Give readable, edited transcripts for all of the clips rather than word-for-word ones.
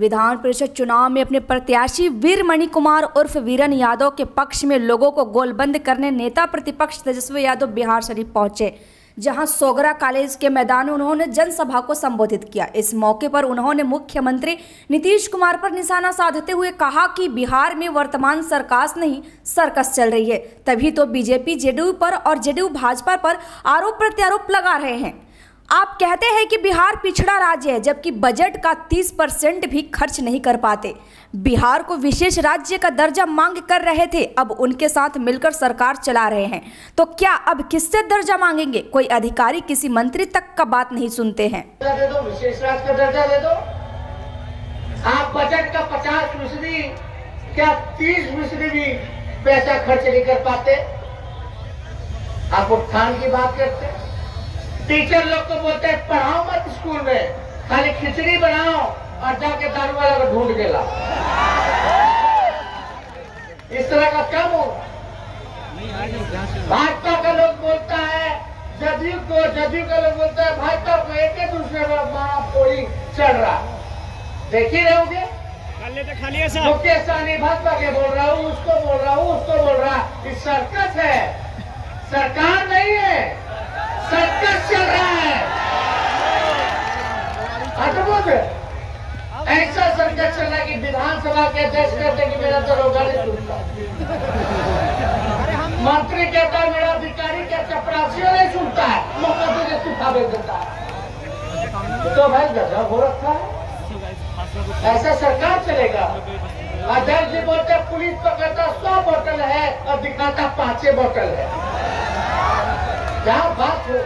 विधान परिषद चुनाव में अपने प्रत्याशी वीरमणि कुमार उर्फ वीरन यादव के पक्ष में लोगों को गोलबंद करने नेता प्रतिपक्ष तेजस्वी यादव बिहार शरीफ पहुंचे, जहां सोगरा कॉलेज के मैदान में उन्होंने जनसभा को संबोधित किया। इस मौके पर उन्होंने मुख्यमंत्री नीतीश कुमार पर निशाना साधते हुए कहा कि बिहार में वर्तमान सरकार नहीं सर्कस चल रही है, तभी तो बीजेपी जेडीयू पर और जेडीयू भाजपा पर आरोप प्रत्यारोप लगा रहे हैं। आप कहते हैं कि बिहार पिछड़ा राज्य है, जबकि बजट का 30% भी खर्च नहीं कर पाते। बिहार को विशेष राज्य का दर्जा मांग कर रहे थे, अब उनके साथ मिलकर सरकार चला रहे हैं, तो क्या अब किससे दर्जा मांगेंगे? कोई अधिकारी किसी मंत्री तक का बात नहीं सुनते हैं। दे दो, विशेष राज्य का दर्जा दे दो। आप बजट का 50% क्या 30% भी पैसा खर्च नहीं कर पाते। आप उत्थान की बात करते हैं। टीचर लोग को बोलते हैं पढ़ाओ मत स्कूल में, खाली खिचड़ी बनाओ और जाके दारू वाला को ढूंढ के लाओ। इस तरह का कम होगा। भाजपा का लोग बोलता है जदयू का लोग बोलता है भाजपा को, एक दूसरे पर मारापोड़ी चढ़ रहा। देख ही रहोगे, मुकेश सहनी भाजपा के बोल रहा हूँ, उसको बोल रहा हूँ, उसको बोल रहा। ये सर्कस है, सरकार नहीं है, सर्कस चल रहा है। अद्भुत ऐसा सर्कस चल रहा है कि विधानसभा के अध्यक्ष कहते हैं कि मेरा दरोगा नहीं सुनता, मंत्री कहता है मेरा अधिकारी क्या चपरासियों नहीं सुनता है, मुख्यमंत्री ने इस्तीफा भेज देता है। तो भाई गजब हो रखा है, ऐसा सरकार चलेगा। अध्यक्ष जी बोलते पुलिस पकड़ता 100 बोतल है और दिखाता 5 बोतल है। जहाँ बात हो,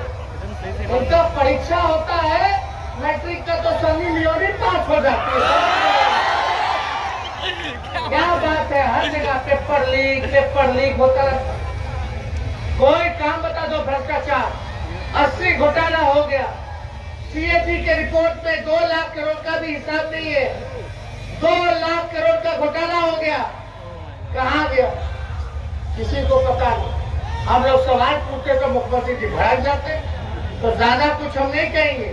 उनका परीक्षा होता है मैट्रिक का तो सनी लियोनी पास हो जाती है। क्या बात है, हर जगह पेपर लीक होता है। कोई काम बता दो भ्रष्टाचार, 80 घोटाला हो गया। सीएजी के रिपोर्ट में 2 लाख करोड़ का भी हिसाब नहीं है। 2 लाख करोड़ का घोटाला हो गया, कहाँ गया किसी को पता नहीं। हम लोग सवाल पूछते तो मुख्यमंत्री जी भड़क जाते, तो ज्यादा कुछ हम नहीं कहेंगे।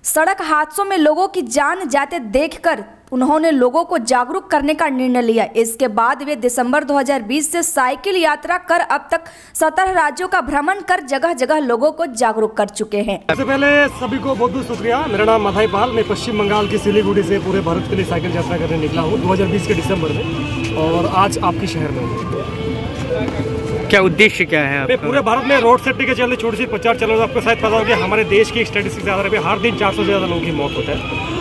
सड़क हादसों में लोगों की जान जाते देखकर उन्होंने लोगों को जागरूक करने का निर्णय लिया। इसके बाद वे दिसंबर 2020 से साइकिल यात्रा कर अब तक 17 राज्यों का भ्रमण कर जगह जगह लोगों को जागरूक कर चुके हैं। सबसे पहले सभी को बहुत बहुत शुक्रिया। मेरा नाम मथाई पाल, मैं पश्चिम बंगाल की सिलीगुड़ी से पूरे भारत के लिए साइकिल यात्रा करने निकला हूँ 2020 के दिसंबर में, और आज आपके शहर में हूँ। क्या उद्देश्य क्या है आपका? मैं पूरे भारत में रोड सेफ्टी के चलते छोटी सी प्रचार चल रहा है। आपको शायद पता होगा हमारे देश की स्टैटिस्टिक्स के आधार पर हर दिन 400 से ज़्यादा लोगों की मौत होता है,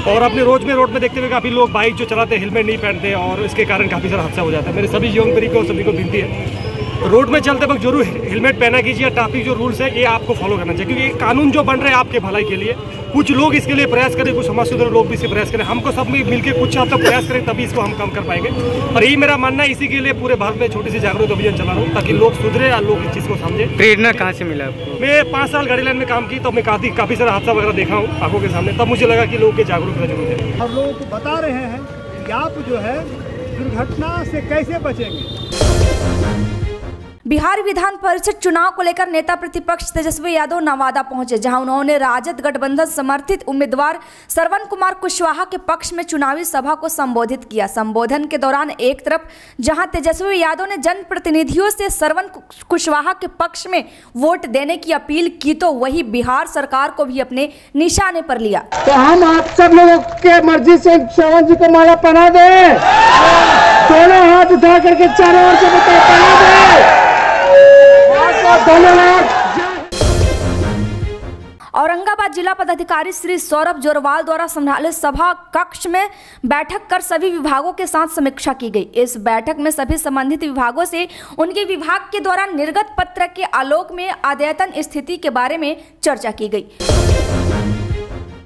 और अपने रोज में देखते हुए काफ़ी लोग बाइक जो चलाते हैं हेलमेट नहीं पहनते, और इसके कारण काफ़ी सारा हादसा हो जाता है। मेरे सभी युवा पीढ़ी को सभी को विनती है, रोड में चलते वक्त जरूर हेलमेट पहना कीजिए। ट्रैफिक जो रूल्स है ये आपको फॉलो करना चाहिए, क्योंकि कानून जो बन रहे हैं आपके भलाई के लिए। कुछ लोग इसके लिए प्रयास करें, कुछ समाज सुधार लोग भी इससे प्रयास करें। हमको सब मिलकर कुछ हद तक प्रयास करें, तभी इसको हम कम कर पाएंगे। और यही मेरा मानना है, इसी के लिए पूरे भारत में छोटी सी जागरूक अभियान चला रहा हूँ, ताकि लोग सुधरे और लोग इस चीज़ को समझे। प्रेरणा कहाँ से मिला आपको? मैं 5 साल गाड़ी लाइन में काम की, तो मैं काफ़ी सारा हादसा वगैरह देखा हूँ आंखों के सामने, तब मुझे लगा कि लोगों के जागरूक रहना जरूरी है। हम लोगों को बता रहे हैं कि आप जो है दुर्घटना से कैसे बचेंगे। बिहार विधान परिषद चुनाव को लेकर नेता प्रतिपक्ष तेजस्वी यादव नवादा पहुंचे, जहां उन्होंने राजद गठबंधन समर्थित उम्मीदवार श्रवण कुमार कुशवाहा के पक्ष में चुनावी सभा को संबोधित किया। संबोधन के दौरान एक तरफ जहां तेजस्वी यादव ने जनप्रतिनिधियों से श्रवण कुशवाहा के पक्ष में वोट देने की अपील की, तो वही बिहार सरकार को भी अपने निशाने पर लिया। तो हम आप सब लोगों के मर्जी से श्रवण जी को माला पहना दे, दोनों हाथ उठा करके चारों ओर से पहना दे। औरंगाबाद जिला पदाधिकारी श्री सौरभ जोरवाल द्वारा संभाले सभा कक्ष में बैठक कर सभी विभागों के साथ समीक्षा की गई। इस बैठक में सभी संबंधित विभागों से उनके विभाग के द्वारा निर्गत पत्र के आलोक में अद्यतन स्थिति के बारे में चर्चा की गई।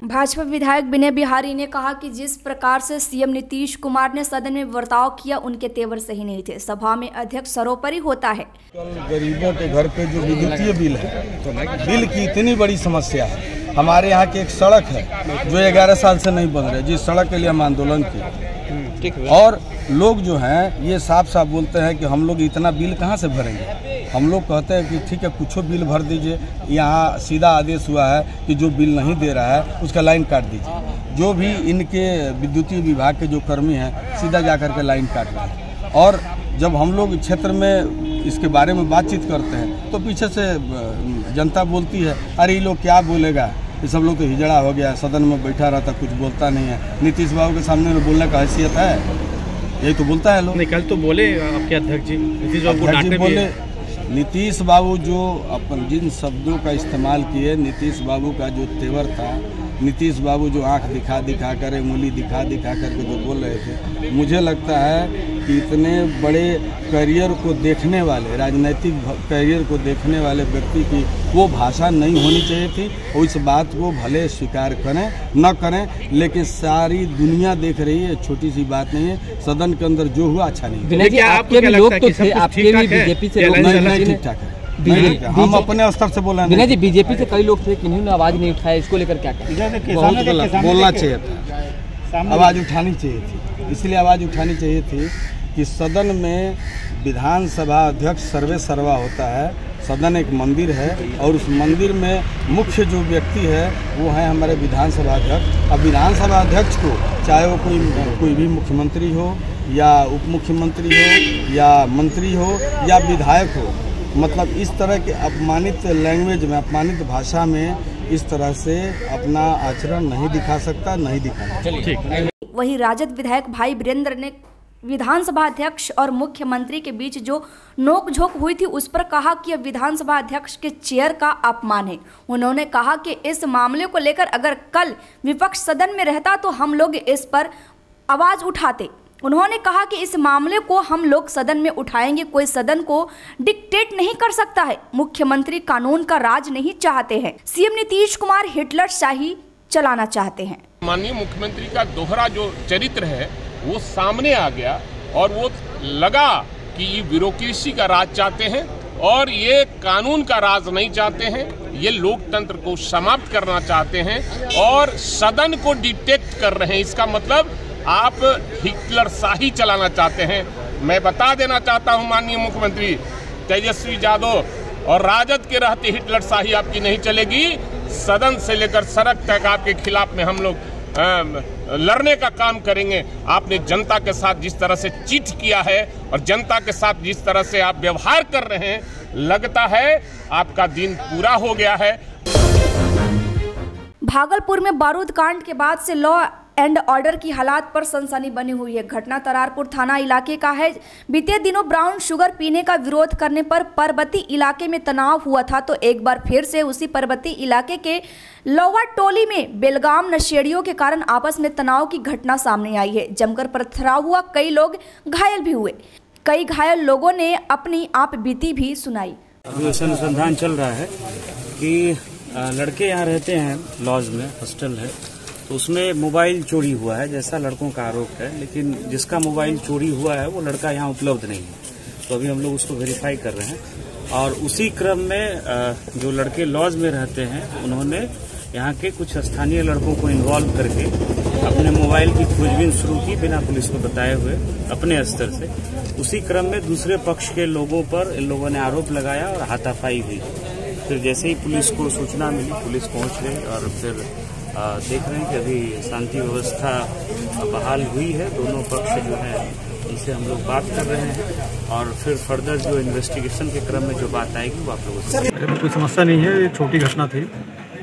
भाजपा विधायक विनय बिहारी ने कहा कि जिस प्रकार से सीएम नीतीश कुमार ने सदन में बर्ताव किया, उनके तेवर सही नहीं थे। सभा में अध्यक्ष सर्वोपरि होता है। गरीबों के घर पे जो विद्युतीय बिल है, तो बिल की इतनी बड़ी समस्या है। हमारे यहाँ की एक सड़क है जो 11 साल से नहीं बन रही, जिस सड़क के लिए हम आंदोलन किए, और लोग जो हैं ये साफ साफ बोलते हैं कि हम लोग इतना बिल कहाँ से भरेंगे। हम लोग कहते हैं कि ठीक है कुछ बिल भर दीजिए। यहाँ सीधा आदेश हुआ है कि जो बिल नहीं दे रहा है उसका लाइन काट दीजिए। जो भी इनके विद्युतीय विभाग के जो कर्मी हैं सीधा जा कर के लाइन काट रहे हैं। और जब हम लोग क्षेत्र में इसके बारे में बातचीत करते हैं तो पीछे से जनता बोलती है अरे ये लोग क्या बोलेगा, ये सब लोग तो हिजड़ा हो गया, सदन में बैठा रहता कुछ बोलता नहीं है। नीतीश बाबू के सामने में बोलने का हैसियत है, यही तो बोलता है लोग। कल तो बोले आपके अध्यक्ष जी नीतीश बाबू बोले। नीतीश बाबू जो अपन जिन शब्दों का इस्तेमाल किए, नीतीश बाबू का जो तेवर था, नीतीश बाबू जो आंख दिखा दिखा कर उंगली दिखा दिखा करके जो बोल रहे थे, मुझे लगता है कि इतने बड़े करियर को देखने वाले, राजनीतिक करियर को देखने वाले व्यक्ति की वो भाषा नहीं होनी चाहिए थी। और इस बात को भले स्वीकार करें न करें, लेकिन सारी दुनिया देख रही है, छोटी सी बात नहीं है। सदन के अंदर जो हुआ अच्छा नहीं। ठीक ठाक है, हम अपने स्तर से बोला विनय जी। बीजेपी से कई लोग थे कि इन्होंने आवाज नहीं उठाया, इसको लेकर क्या कहें? बहुत गलत, बोलना चाहिए था, आवाज उठानी चाहिए थी। इसलिए आवाज उठानी चाहिए थी कि सदन में विधानसभा अध्यक्ष सर्वे सर्वा होता है। सदन एक मंदिर है और उस मंदिर में मुख्य जो व्यक्ति है वो है हमारे विधानसभा अध्यक्ष। अब विधानसभा अध्यक्ष को चाहे वो कोई भी मुख्यमंत्री हो या उप मुख्यमंत्री हो या मंत्री हो या विधायक हो, मतलब इस तरह के अपमानित लैंग्वेज में, अपमानित भाषा में इस तरह से अपना आचरण नहीं दिखा सकता, नहीं दिखाना। वहीं राजद विधायक भाई वीरेंद्र ने विधानसभा अध्यक्ष और मुख्यमंत्री के बीच जो नोकझोंक हुई थी उस पर कहा कि यह विधानसभा अध्यक्ष के चेयर का अपमान है। उन्होंने कहा कि इस मामले को लेकर अगर कल विपक्ष सदन में रहता तो हम लोग इस पर आवाज उठाते। उन्होंने कहा कि इस मामले को हम लोग सदन में उठाएंगे, कोई सदन को डिक्टेट नहीं कर सकता है। मुख्यमंत्री कानून का राज नहीं चाहते हैं, सीएम नीतीश कुमार हिटलर शाही चलाना चाहते हैं। माननीय मुख्यमंत्री का दोहरा जो चरित्र है वो सामने आ गया और वो लगा कि ये ब्यूरोक्रेसी का राज चाहते हैं और ये कानून का राज नहीं चाहते हैं। ये लोकतंत्र को समाप्त करना चाहते हैं और सदन को डिक्टेट कर रहे हैं। इसका मतलब आप हिटलर शाही चलाना चाहते हैं। मैं बता देना चाहता हूं माननीय मुख्यमंत्री तेजस्वी यादव और राजद के रहते हिटलर शाही आपकी नहीं चलेगी। सदन से लेकर सड़क तक आपके खिलाफ में हम लोग लड़ने का काम करेंगे। आपने जनता के साथ जिस तरह से चीट किया है और जनता के साथ जिस तरह से आप व्यवहार कर रहे हैं, लगता है आपका दिन पूरा हो गया है। भागलपुर में बारूद कांड के बाद से लॉ एंड ऑर्डर की हालात पर सनसनी बनी हुई है। घटना तरारपुर थाना इलाके का है। बीते दिनों ब्राउन शुगर पीने का विरोध करने पर परबती इलाके में तनाव हुआ था, तो एक बार फिर से उसी परबती इलाके के लोवा टोली में बेलगाम नशेड़ियों के कारण आपस में तनाव की घटना सामने आई है। जमकर पथराव हुआ, कई लोग घायल भी हुए। कई घायल लोगों ने अपनी आप बीती भी सुनाई। अभी अनुसंधान चल रहा है कि लड़के यहाँ रहते हैं, लॉज में हॉस्टल है, तो उसमें मोबाइल चोरी हुआ है जैसा लड़कों का आरोप है, लेकिन जिसका मोबाइल चोरी हुआ है वो लड़का यहाँ उपलब्ध नहीं है। तो अभी हम लोग उसको वेरीफाई कर रहे हैं और उसी क्रम में जो लड़के लॉज में रहते हैं उन्होंने यहाँ के कुछ स्थानीय लड़कों को इन्वॉल्व करके अपने मोबाइल की खोजबीन शुरू की बिना पुलिस को बताए हुए अपने स्तर से। उसी क्रम में दूसरे पक्ष के लोगों पर इन लोगों ने आरोप लगाया और हाथापाई हुई। फिर जैसे ही पुलिस को सूचना मिली, पुलिस पहुंच गई और फिर देख रहे हैं कि अभी शांति व्यवस्था बहाल हुई है। दोनों पक्ष जो है उनसे हम लोग बात कर रहे हैं और फिर फर्दर जो इन्वेस्टिगेशन के क्रम में जो बात आएगी वो आप लोगों से। कोई समस्या नहीं है, ये छोटी घटना थी।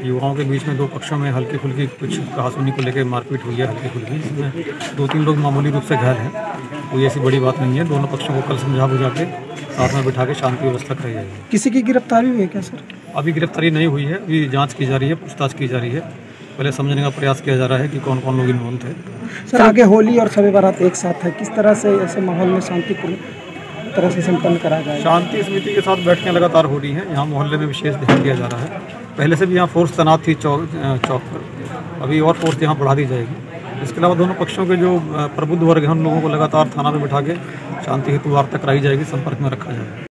युवाओं के बीच में दो पक्षों में हल्की फुल्की कुछ कहासुनी को लेकर मारपीट हुई है, हल्की फुल्की, जिसमें 2-3 लोग मामूली रूप से घायल हैं। कोई ऐसी बड़ी बात नहीं है। दोनों पक्षों को कल समझा बुझा के साथ में बिठा के शांति व्यवस्था कराई जाएगी। किसी की गिरफ्तारी हुई है क्या सर? अभी गिरफ्तारी नहीं हुई है, अभी जाँच की जा रही है, पूछताछ की जा रही है। पहले समझने का प्रयास किया जा रहा है कि कौन कौन लोग इन्वॉल्व थे। सर आगे होली और शब बारात एक साथ है, किस तरह से ऐसे माहौल में शांतिपूर्ण तरह से संपन्न करा जाए? शांति समिति के साथ बैठकें लगातार हो रही हैं। यहाँ मोहल्ले में विशेष ध्यान दिया जा रहा है। पहले से भी यहाँ फोर्स तैनात थी चौक पर, अभी और फोर्स यहाँ बढ़ा दी जाएगी। इसके अलावा दोनों पक्षों के जो प्रबुद्ध वर्ग हैं उन लोगों को लगातार थाना में बिठा के शांति हेतु वार्ता कराई जाएगी, संपर्क में रखा जाएगा।